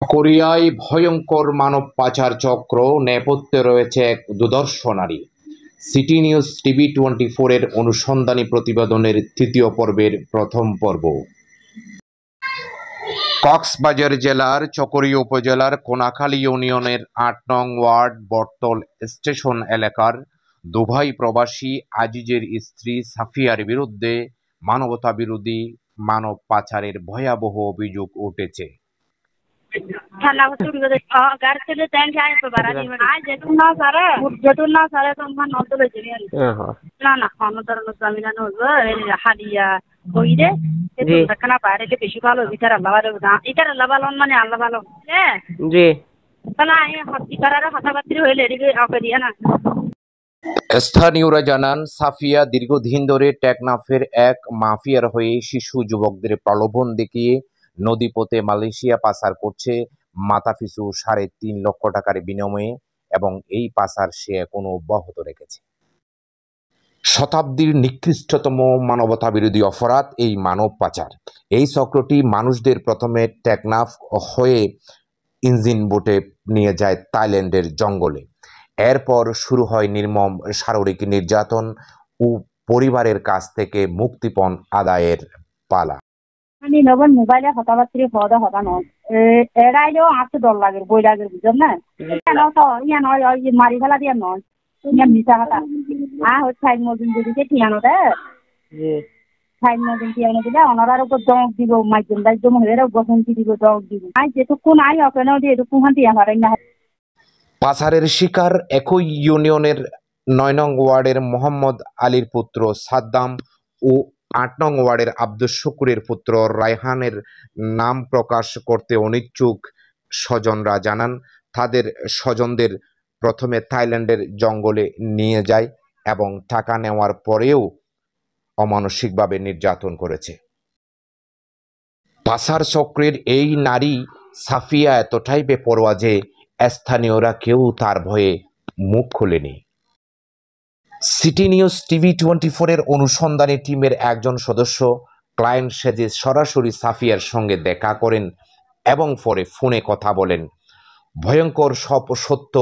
কোরিয়ায় ভয়ঙ্কর মানব পাচার চক্র নেপথ্যে রয়েছে এক দুর্ধর্ষ নারী। সিটি নিউজ টিভি 24 এর অনুসন্ধানী প্রতিবেদনের তৃতীয় পর্বের প্রথম পর্ব। কক্সবাজার জেলার চকরিয়া উপজেলার কোনাখালী ইউনিয়নের ৮ নং ওয়ার্ড বটতল স্টেশন এলাকার দুবাই প্রবাসী আজিজের স্ত্রী সাফিয়ার বিরুদ্ধে মানবতাবিরোধী মানব পাচারের ভয়াবহ অভিযোগ উঠেছে। স্থানীয়রা জানান, সাফিয়া দীর্ঘদিন ধরে টেকনাফের এক মাফিয়ার হয়ে শিশু যুবকদের প্রলোভন দেখিয়ে নদীপথে মালয়েশিয়া পাচার করছে মাথাপিছু ৩.৫ লক্ষ টাকার বিনিময়ে, এবং এই পাচার সে এখনো অব্যাহত রেখেছে। শতাব্দীর নিকৃষ্টতম মানবতাবিরোধী অপরাধ এই মানব পাচার। এই চক্রটি মানুষদের প্রথমে টেকনাফ হয়ে ইঞ্জিন বোটে নিয়ে যায় থাইল্যান্ডের জঙ্গলে। এরপর শুরু হয় নির্মম শারীরিক নির্যাতন ও পরিবারের কাছ থেকে মুক্তিপণ আদায়ের পালা। মোবাইলে হতাবাত্রি হদা হতা নয় এরাইলেও আছে ডর লাগে বই লাগে বুঝল না ইয়া নয় মারি ফেলা দিয়ে নয় ইয়া মিশা হতা হচ্ছে সাইড মদিন দিদিকে ঠিয়ানো দেয় সাইড মদিন ঠিয়ানো দিলে ওনারার উপর দমক দিব মাইজন দায়িত্ব মহিলারা গঠনটি দিব দমক দিব যেটুকুন আই অকেনাও দিয়ে এটুকু দিয়া পারেন না। পাচারের শিকার একই ইউনিয়নের ৯ নং ওয়ার্ডের মোহাম্মদ আলীর পুত্র সাদ্দাম ও ৮ নং ওয়ার্ডের আব্দুস শুকুরের পুত্র রায়হানের নাম প্রকাশ করতে অনিচ্ছুক স্বজনরা জানান, তাদের স্বজনদের প্রথমে থাইল্যান্ডের জঙ্গলে নিয়ে যায় এবং টাকা নেওয়ার পরেও অমানসিকভাবে নির্যাতন করেছে। পাচার চক্রের এই নারী সাফিয়া এতটাই বেপরোয়া যে স্থানীয়রা কেউ তার ভয়ে মুখ খোলেনি। সিটি নিউজ টিভি 24 এর অনুসন্ধানী টিমের একজন সদস্য ক্লায়েন্ট সেজে সরাসরি সাফিয়ার সঙ্গে দেখা করেন এবং পরে ফোনে কথা বলেন। ভয়ঙ্কর সব সত্য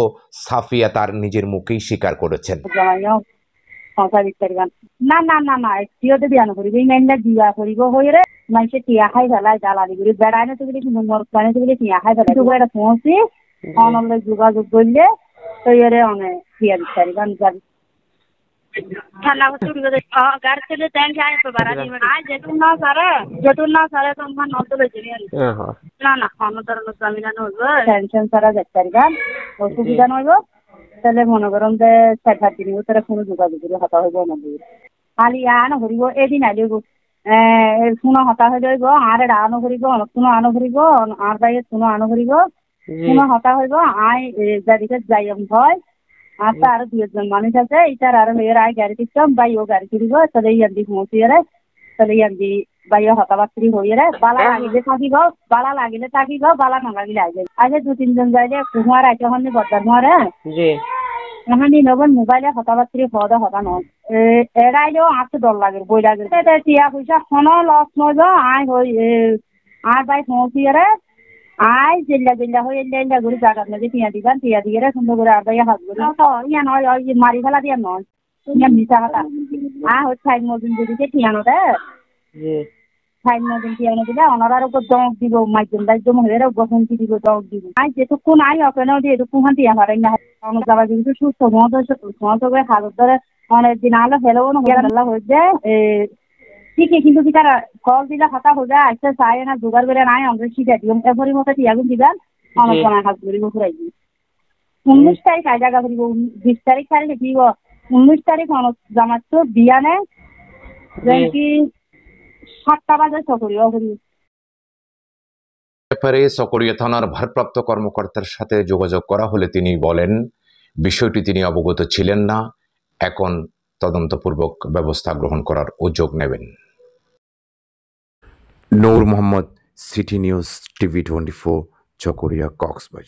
সাফিয়া তার নিজের মুখেই স্বীকার করেছেন। না না না না একটিওতে বিয়ান করিব ইংল্যান্ডে বিয়া করিব হইরে মানুষে টিয়া খাই ফেলাই জ্বালানি করে বেড়ায় তো বলে কিন্তু মরকানে তো বলে টিয়া খাই ফেলাই তো এটা পৌঁছি অনলে যোগাযোগ করলে তো এরে অনেক টিয়া দিতে গান যাবি ঠান্ডা চুরি করে গাড়ি চলে ট্যাঙ্ক আয় তো বাড়ানি আয় যেটুন না সারে তোমার নষ্ট হয়েছে না না অনন্তর জামিনা নইব টেনশন সারা যাচ্ছে গান অসুবিধা নইব তাহলে মনে করেন যে ৪-৫ দিনের ভিতরে কোনো যোগাযোগ করে হতা হইব আমাদের খালি আনো করিব এদিন আইব শুনো হতা হয়ে যাইব আর এটা আনো করিব শুনো আনো করিব আর বাইরে শুনো আনো করিব শুনো হতা হইব আই গাড়িতে যাইম হয় আর তো আরো ২-১ জন মানুষ আছে এইটার আরো মেয়ের আয় গাড়ি দিচ্ছম বাই ও গাড়ি কিনিব তাহলে ইয়ান্দি পৌঁছিয়ে তাহলে ইয়ান্দি বাইরে হতাবাত্রি হইয়ে বালা লাগিলে থাকিব বালা না লাগিলে আইবে আগে ২-৩ জন যাইলে কুমার আইতে হন্নি বদার মরে এখানে নবেন মোবাইলে হতাবাত্রি হদা হতা নয় এরাইলেও আছে ডর লাগে বই লাগে টিয়া পয়সা কোনো লস নইব আয় হই আর বাই পৌঁছিয়ে আয় জিল্লা হয়ে এল্লা ঘুরে জায়গা মধ্যে টিয়া দিবেন টিয়া দিয়ে সুন্দর করে আর বাইরে হাত ধরে ইয়া নয় মারি ফেলা দিয়ে নয় ইয়া মিশা হতা হচ্ছে সাইড মদিন দিদিকে ঠিয়ানো দেয় সাইড মদিন ঠিয়ানো দিলে ওনারার উপর দমক দিব মাইজন দায়িত্ব মহিলারা গঠনটি দিব দমক দিব যেটুকুন আই অকেনাও দিয়ে এটুকু দিয়া পারেন না অনেক যাবা কিন্তু সুস্থ মহত করে হালত ধরে অনেকদিন আলো ফেলেও না হয়ে যায় ঠিকই কিন্তু কি তারা কল দিলে হতা হয়ে যায় আইসা চায় না জোগাড় করে নাই আমরা শিখা দিলাম এরপরই মতো টিয়াগুন দিবেন অনেক জনের হাত ধরিব ঘুরাই দিই ১৯ তারিখ আই জায়গা করিব ২০ তারিখ তারিখে দিব ১৯ তারিখ অনেক জামাচ্ছ বিয়া নেয় কি ৭টা বাজে চকরিয়া করিব। ব্যাপারে চকরিয়া থানার ভারপ্রাপ্ত কর্মকর্তার সাথে যোগাযোগ করা হলে তিনি বলেন, বিষয়টি তিনি অবগত ছিলেন না, এখন তদন্তপূর্বক ব্যবস্থা গ্রহণ করার উদ্যোগ নেবেন। Nur Mohammad, City News TV 24, Chakaria, Cox's Bazar.